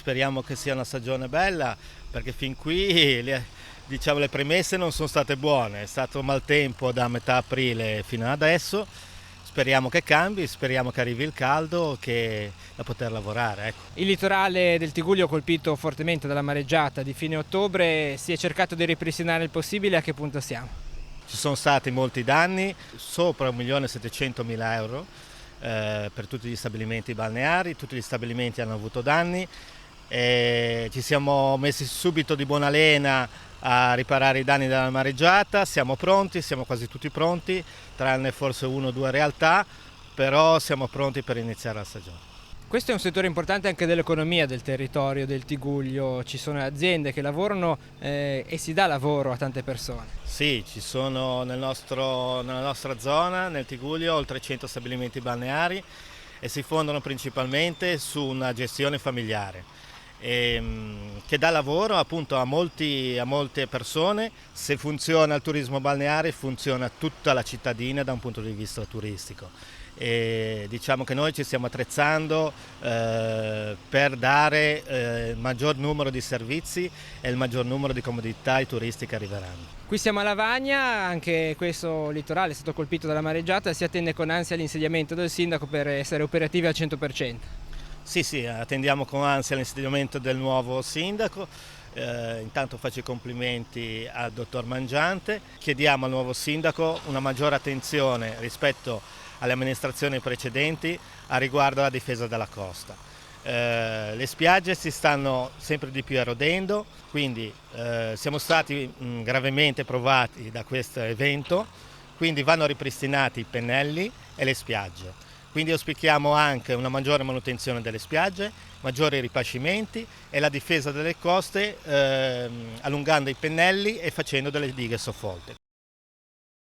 speriamo che sia una stagione bella, perché fin qui le premesse non sono state buone, è stato maltempo da metà aprile fino ad adesso. Speriamo che cambi, speriamo che arrivi il caldo da poter lavorare. Ecco. Il litorale del Tigullio colpito fortemente dalla mareggiata di fine ottobre, si è cercato di ripristinare il possibile, a che punto siamo? Ci sono stati molti danni, sopra 1.700.000 euro per tutti gli stabilimenti balneari, tutti gli stabilimenti hanno avuto danni. Ci siamo messi subito di buona lena a riparare i danni della mareggiata, siamo pronti, siamo quasi tutti pronti, tranne forse 1 o 2 realtà, però siamo pronti per iniziare la stagione. Questo è un settore importante anche dell'economia del territorio del Tigullio, ci sono aziende che lavorano e si dà lavoro a tante persone. Sì, ci sono nella nostra zona, nel Tigullio, oltre 100 stabilimenti balneari e si fondano principalmente su una gestione familiare. Che dà lavoro appunto a molte persone. Se funziona il turismo balneare, funziona tutta la cittadina da un punto di vista turistico. E diciamo che noi ci stiamo attrezzando per dare il maggior numero di servizi e il maggior numero di comodità ai turisti che arriveranno. Qui siamo a Lavagna, anche questo litorale è stato colpito dalla mareggiata e si attende con ansia l'insediamento del sindaco per essere operativi al 100%. Sì, attendiamo con ansia l'insediamento del nuovo sindaco. Intanto faccio i complimenti al dottor Mangiante. Chiediamo al nuovo sindaco una maggiore attenzione rispetto alle amministrazioni precedenti a riguardo alla difesa della costa. Le spiagge si stanno sempre di più erodendo, quindi siamo stati gravemente provati da questo evento, quindi vanno ripristinati i pennelli e le spiagge. Quindi auspichiamo anche una maggiore manutenzione delle spiagge, maggiori ripascimenti e la difesa delle coste allungando i pennelli e facendo delle dighe soffolte.